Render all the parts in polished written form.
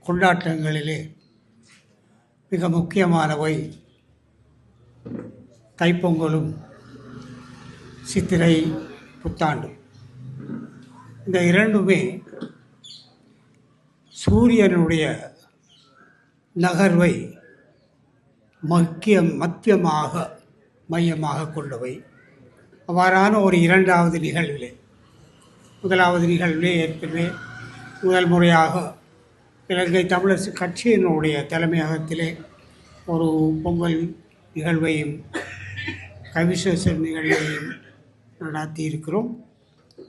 கொண்டாட்டங்களிலே மிக முக்கியமானவை தைப்பொங்கலும் சித்திரை புத்தாண்டும். இந்த இரண்டுமே சூரியனுடைய நகர்வை மத்தியமாக மையமாக கொண்டவை. அவ்வாறான ஒரு இரண்டாவது நிகழ்விலே, முதலாவது நிகழ்விலே ஏற்கனவே முதல் முறையாக இலங்கை தமிழரசு கட்சியினுடைய தலைமையகத்திலே ஒரு பொங்கல் நிகழ்வையும் கவிசேஷன் நிகழ்வையும் நடத்தியிருக்கிறோம்.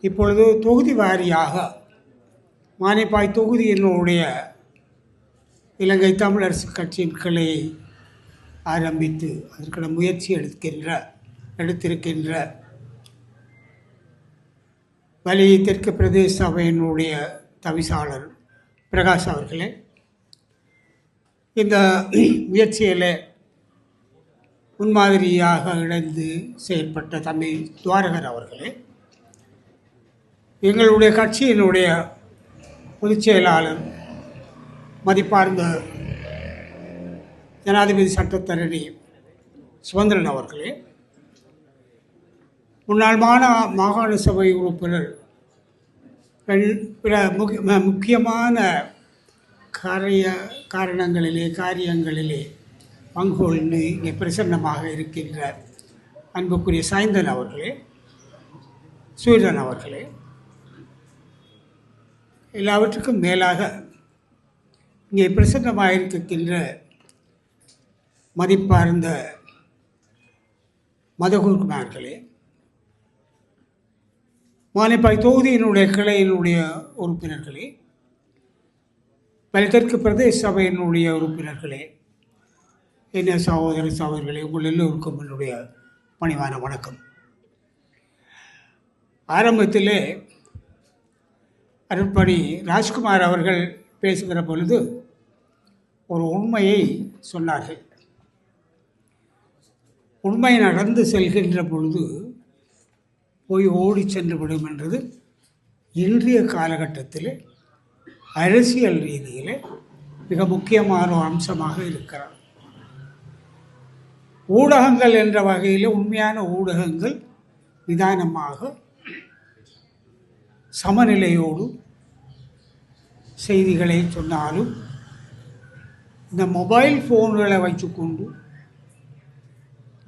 இப்பொழுது தொகுதி வாரியாக மானிப்பாய் தொகுதியினுடைய இலங்கை தமிழரசு கட்சியின் கிளையை ஆரம்பித்து அதற்கான முயற்சி எடுத்திருக்கின்ற வலி தெற்கு பிரதேச சபையினுடைய தவிசாளர் பிரகாஷ் அவர்களே, இந்த முயற்சியில் முன்மாதிரியாக இணைந்து செயல்பட்ட தம்பி துவாரகர் அவர்களே, எங்களுடைய கட்சியினுடைய பொதுச் செயலாளர் மதிப்பார்ந்த ஜனாதிபதி சட்டத்தரணி சுதந்திரன் அவர்களே, முன்னாள் மாகாண சபை உறுப்பினர் பிற முக்கியமான காரியங்களிலே பங்கொண்டு இங்கே பிரசன்னமாக இருக்கின்ற அன்புக்குரிய சாய்ந்தன் அவர்களே, சூரியன் அவர்களே, எல்லாவற்றுக்கும் மேலாக இங்கே பிரசன்னமாக இருக்கின்ற மதிப்பார்ந்த மதகுருமார்களே, மானிப்பாய் தொகுதியினுடைய கிளையினுடைய உறுப்பினர்களே, தெற்கு பிரதேச சபையினுடைய உறுப்பினர்களே, என்ன சகோதரர்களே, உங்கள் எல்லோருக்கும் என்னுடைய பணிவான வணக்கம். ஆரம்பத்திலே அருட்பணி ராஜ்குமார் அவர்கள் பேசுகிற பொழுது ஒரு உண்மையை சொன்னார்கள். உண்மை நடந்து செல்கின்ற பொழுது போய் ஓடி சென்று விடும் என்றது இன்றைய காலகட்டத்தில் அரசியல் ரீதியில் மிக முக்கியமான ஒரு அம்சமாக இருக்கிறது. ஊடகங்கள் என்ற வகையில் உண்மையான ஊடகங்கள் நிதானமாக சமநிலையோடு செய்திகளை சொன்னாலும், இந்த மொபைல் ஃபோன்களை வைத்துக்கொண்டு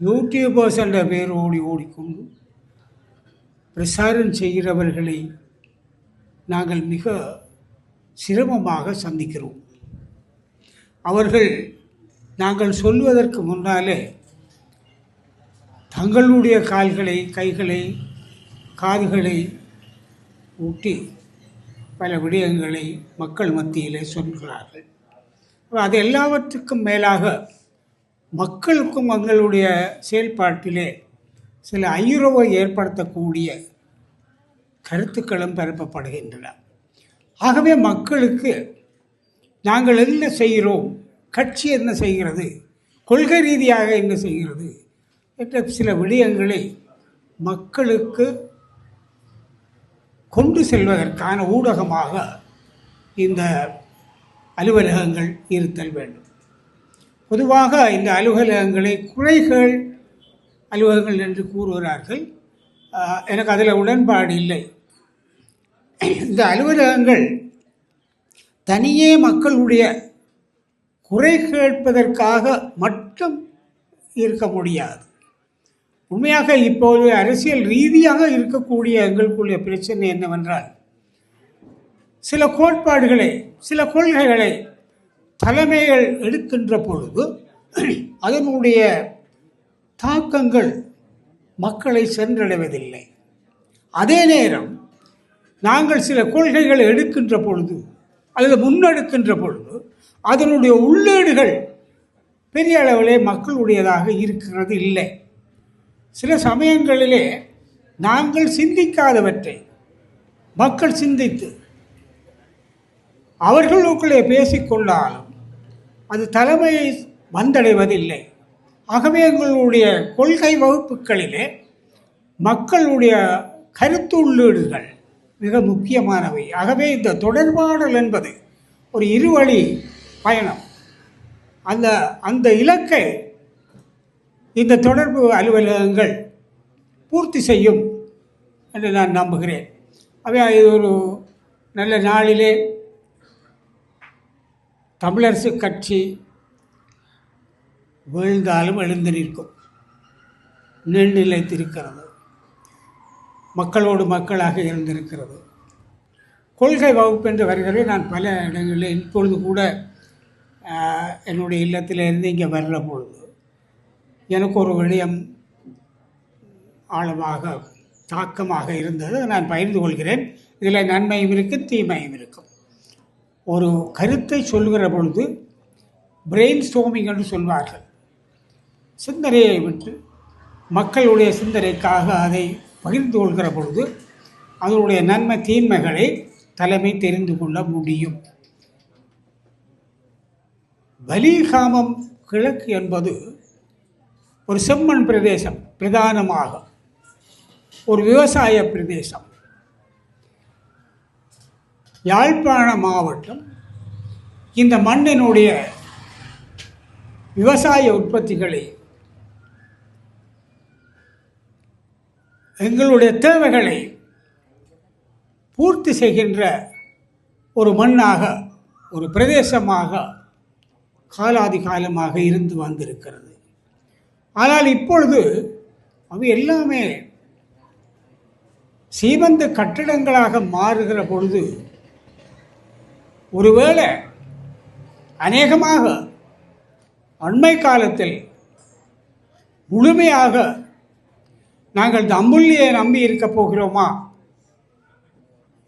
யூடியூபர்ஸ் என்ற பேரோடு ஓடிக்கொண்டு பிரசாரம் செய்கிறவர்களை நாங்கள் மிக சிரமமாக சந்திக்கிறோம். அவர்கள் நாங்கள் சொல்வதற்கு முன்னாலே தங்களுடைய கால்களை, கைகளை, காதுகளை ஊட்டி பல விடயங்களை மக்கள் மத்தியிலே சொல்கிறார்கள். அது எல்லாவற்றுக்கும் மேலாக மக்களுக்கும் எங்களுடைய செயல்பாட்டிலே சில ஐயுறவை ஏற்படுத்தக்கூடிய கருத்துக்களும் பரப்பப்படுகின்றன. ஆகவே மக்களுக்கு நாங்கள் என்ன செய்கிறோம், கட்சி என்ன செய்கிறது, கொள்கை ரீதியாக என்ன செய்கிறது என்ற சில விடயங்களை மக்களுக்கு கொண்டு செல்வதற்கான ஊடகமாக இந்த அலுவலகங்கள் இருத்தல் வேண்டும். பொதுவாக இந்த அலுவலகங்களை குறைகள் அலுவலகங்கள் என்று கூறுகிறார்கள். எனக்கு அதில் உடன்பாடு இல்லை. இந்த அலுவலகங்கள் தனியே மக்களுடைய குறை கேட்பதற்காக மட்டும் இருக்க முடியாது. உண்மையாக இப்போது அரசியல் ரீதியாக இருக்கக்கூடிய எங்களுக்குள்ள பிரச்சனை என்னவென்றால், சில கோட்பாடுகளை, சில கொள்கைகளை தலைமைகள் எடுக்கின்ற பொழுது அதனுடைய தாக்கங்கள் மக்களை சென்றடைவதில்லை. அதே நேரம் நாங்கள் சில கொள்கைகளை எடுக்கின்ற பொழுது அல்லது முன்னெடுக்கின்ற பொழுது அதனுடைய உள்ளீடுகள் பெரிய அளவிலே மக்களுடையதாக இருக்கிறது இல்லை. சில சமயங்களிலே நாங்கள் சிந்திக்காதவற்றை மக்கள் சிந்தித்து அவர்களுக்குள்ளே பேசிக்கொண்டாலும் அது தலைமையை வந்தடைவதில்லை. ஆகவே எங்களுடைய கொள்கை வகுப்புகளிலே மக்களுடைய கருத்து உள்ளீடுகள் மிக முக்கியமானவை. ஆகவே இந்த தொடர்பாடல் என்பது ஒரு இருவழி பயணம். அந்த அந்த இலக்கை இந்த தொடர்பு அலுவலகங்கள் பூர்த்தி செய்யும் என்று நான் நம்புகிறேன். அவை இது ஒரு நல்ல நாளிலே தமிழரசு கட்சி வீழ்ந்தாலும் எழுந்து நிற்கும், நீண்டு நிலைத்திருக்கிறது, மக்களோடு மக்களாக இருந்திருக்கிறது. கொள்கை வகுப்பு என்று வருகிறே நான் பல இடங்களில் இப்பொழுது கூட என்னுடைய இல்லத்திலிருந்து இங்கே வர்ற பொழுது எனக்கு ஒரு விடயம் ஆழமாக தாக்கமாக இருந்தது. நான் பகிர்ந்து கொள்கிறேன். இதில் நன்மையும் இருக்குது, தீமையும் இருக்கும். ஒரு கருத்தை சொல்கிற பொழுது பிரெயின் ஸ்டோமிங் என்று சொல்வார்கள். சிந்தனையை விட்டு மக்களுடைய சிந்தனைக்காக அதை பகிர்ந்து கொள்கிற பொழுது அதனுடைய நன்மை தீன்மைகளை தலைமை தெரிந்து கொள்ள முடியும். வலிகாமம் கிழக்கு என்பது ஒரு செம்மண் பிரதேசம், பிரதானமாக ஒரு விவசாய பிரதேசம். யாழ்ப்பாண மாவட்டம் இந்த மண்ணினுடைய விவசாய உற்பத்திகளை, எங்களுடைய தேவைகளை பூர்த்தி செய்கின்ற ஒரு மண்ணாக, ஒரு பிரதேசமாக காலாதி காலமாக இருந்து வந்திருக்கிறது. ஆனால் இப்பொழுது அவை எல்லாமே சீமந்த கட்டிடங்களாக மாறுகிற பொழுது ஒருவேளை அநேகமாக அண்மை காலத்தில் முழுமையாக நாங்கள் இந்த அம்புள்ளியை நம்பி இருக்கப் போகிறோமா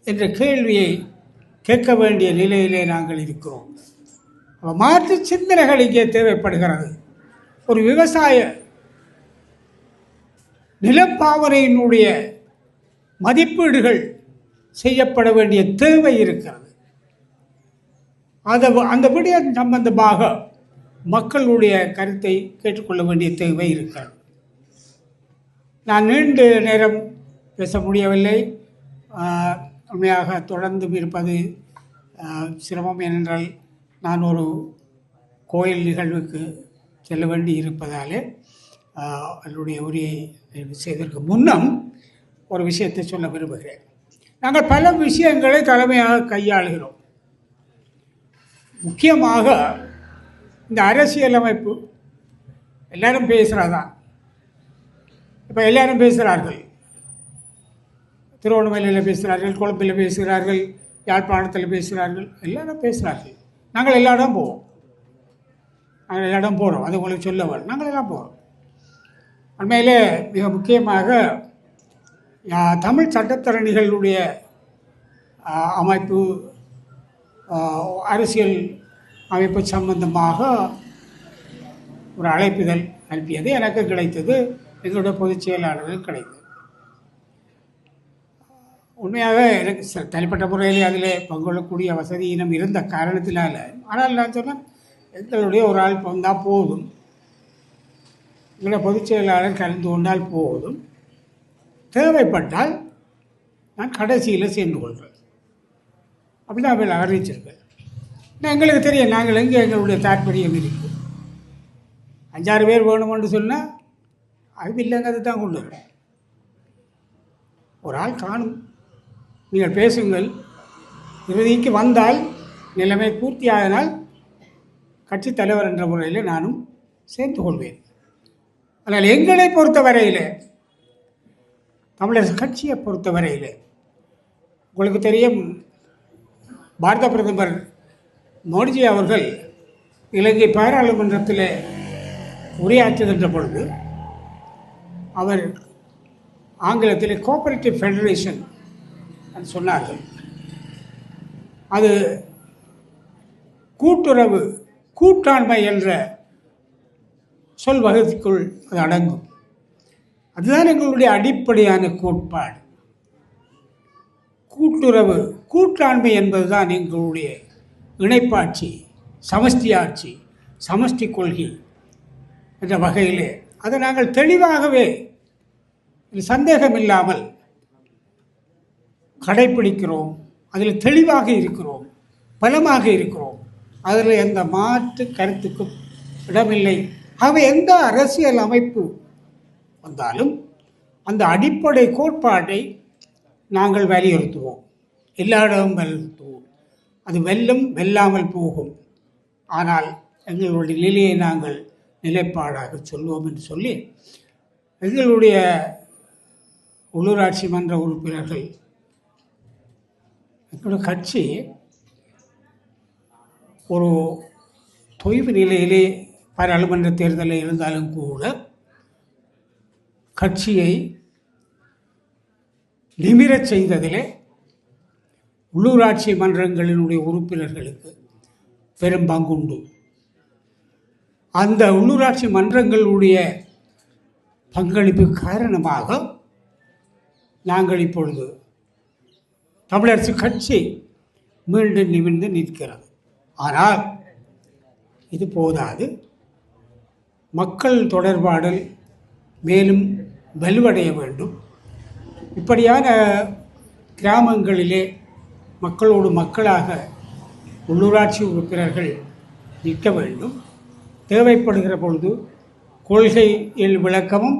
என்ற கேள்வியை கேட்க வேண்டிய நிலையிலே நாங்கள் இருக்கிறோம். மாற்று சிந்தனைகள் இங்கே தேவைப்படுகிறது. ஒரு விவசாய நிலப்பாவனையினுடைய மதிப்பீடுகள் செய்யப்பட வேண்டிய தேவை இருக்கிறது. அந்த விடயம் சம்பந்தமாக மக்களுடைய கருத்தை கேட்டுக்கொள்ள வேண்டிய தேவை இருக்கிறது. நான் நீண்ட நேரம் பேச முடியவில்லை. உண்மையாக தொடர்ந்து இருப்பது சிரமம். ஏனென்றால் நான் ஒரு கோயில் நிகழ்வுக்கு செல்ல வேண்டி இருப்பதாலே என்னுடைய உரையை செய்வதற்கு முன்னம் ஒரு விஷயத்தை சொல்ல விரும்புகிறேன். நாங்கள் பல விஷயங்களை தலைமையாக கையாளுகிறோம். முக்கியமாக இந்த அரசியலமைப்பு எல்லாரும் பேசுகிறதான். இப்போ எல்லாரும் பேசுகிறார்கள். திருவண்ணாமலையில் பேசுகிறார்கள், கொழும்பில் பேசுகிறார்கள், யாழ்ப்பாணத்தில் பேசுகிறார்கள், எல்லாரும் பேசுகிறார்கள். நாங்கள் எல்லா இடம் போவோம், நாங்கள் எல்லா இடம் போகிறோம். அது உங்களுக்கு சொல்ல வரும். நாங்கள் எல்லாம் போகிறோம். உண்மையிலே மிக முக்கியமாக தமிழ் சட்டத்தரணிகளுடைய அமைப்பு, அரசியல் அமைப்பு சம்பந்தமாக ஒரு அழைப்புதல் அனுப்பியது எனக்கு கிடைத்தது. எங்களுடைய பொதுச் செயலாளர்கள் கிடைத்தது. உண்மையாக எனக்கு தனிப்பட்ட முறையில் அதில் பங்கொள்ளக்கூடிய வசதியினம் இருந்த காரணத்தினால, ஆனால் நான் சொன்னேன், எங்களுடைய ஒரு ஆள் வந்தால் போதும், எங்களுடைய பொதுச் செயலாளர் கலந்து கொண்டால் போதும், தேவைப்பட்டால் நான் கடைசியில் சேர்ந்து கொள்கிறேன் அப்படி தான் அவர்கள் அறிவிச்சிருக்கேன். எங்களுக்கு தெரியும் நாங்கள் எங்கே எங்களுடைய தாற்பயம் இருக்குது. 5-6 பேர் வேணுமென்று சொன்னால் அது இல்லைங்கிறது தான் கொண்டு வரேன். ஒரு ஆள் காணும், நீங்கள் பேசுங்கள், இறுதிக்கு வந்தால் நிலைமை பூர்த்தியாகினால் கட்சித் தலைவர் என்ற முறையில் நானும் சேர்ந்து கொள்வேன். ஆனால் எங்களை பொறுத்தவரையில், தமிழரசு கட்சியை பொறுத்தவரையில் உங்களுக்கு தெரியும், பாரத பிரதமர் மோடிஜி அவர்கள் இலங்கை பாராளுமன்றத்தில் உரையாற்றுகின்ற பொழுது அவர் ஆங்கிலத்தில் கோஆபரேட்டிவ் ஃபெடரேஷன் சொன்னார்கள். அது கூட்டுறவு, கூட்டாண்மை என்ற சொல் வகத்துக்குள் அது அடங்கும். அதுதான் எங்களுடைய அடிப்படையான கோட்பாடு. கூட்டுறவு, கூட்டாண்மை என்பதுதான் எங்களுடைய இணைப்பாட்சி, சமஷ்டி ஆட்சி, சமஷ்டி கொள்கை என்ற வகையிலே அதை நாங்கள் தெளிவாகவே சந்தேகம் இல்லாமல் கடைப்பிடிக்கிறோம். அதில் தெளிவாக இருக்கிறோம். பலமாக இருக்கிறோம். அதில் எந்த மாற்று கருத்துக்கும் இடமில்லை. ஆகவே எந்த அரசியல் அமைப்பு வந்தாலும் அந்த அடிப்படை கோட்பாட்டை நாங்கள் வலியுறுத்துவோம், எல்லா இடமும் வலியுறுத்துவோம். அது வெல்லும் வெல்லாமல் போகும், ஆனால் எங்களுடைய நிலையை நாங்கள் நிலைப்பாடாக சொல்லுவோம் என்று சொல்லி எங்களுடைய உள்ளூராட்சி மன்ற உறுப்பினர்கள், எங்களுடைய கட்சி ஒரு தொய்வு நிலையிலே பாராளுமன்ற தேர்தலில் இருந்தாலும் கூட கட்சியை நிமிரச் செய்ததிலே உள்ளூராட்சி மன்றங்களினுடைய உறுப்பினர்களுக்கு பெரும் பங்குண்டு. அந்த உள்ளூராட்சி மன்றங்களுடைய பங்களிப்பு காரணமாக நாங்கள் இப்பொழுது தமிழரசு கட்சி மீண்டும் நிமிர்ந்து நிற்கிறது. ஆனால் இது போதாது. மக்கள் தொடர்பாடல் மேலும் வலுவடைய வேண்டும். இப்படியான கிராமங்களிலே மக்களோடு மக்களாக உள்ளூராட்சி உறுப்பினர்கள் நிற்க வேண்டும். தேவைப்படுகிற பொழுது கொள்கையில் விளக்கமும்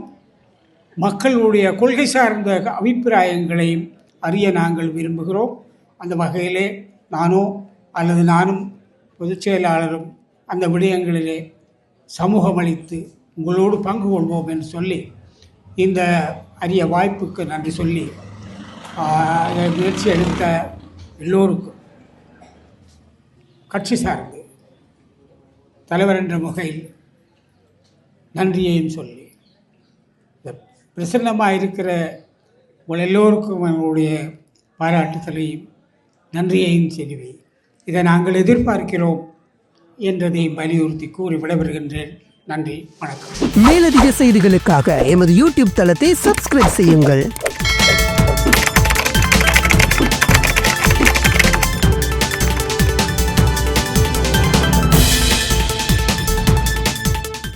மக்களுடைய கொள்கை சார்ந்த அபிப்பிராயங்களையும் அறிய நாங்கள் விரும்புகிறோம். அந்த வகையிலே நானும் பொதுச் செயலாளரும் அந்த விடயங்களிலே சமூகமளித்து உங்களோடு பங்கு கொள்வோம் என்று சொல்லி இந்த அரிய வாய்ப்புக்கு நன்றி சொல்லி முயற்சி எடுத்த எல்லோருக்கும் கட்சி சார்ந்து தலைவர் என்ற முகையில் நன்றியையும் சொல்லி இந்த பிரசன்னமாக இருக்கிற உங்கள் எல்லோருக்கும் என்னுடைய பாராட்டுதலையும் நன்றியையும் செய்வி இதை நாங்கள் எதிர்பார்க்கிறோம் என்றதை வலியுறுத்தி கூறி விடைபெறுகின்றேன். நன்றி, வணக்கம். மேலதிக செய்திகளுக்காக எமது யூடியூப் தளத்தை சப்ஸ்கிரைப் செய்யுங்கள்.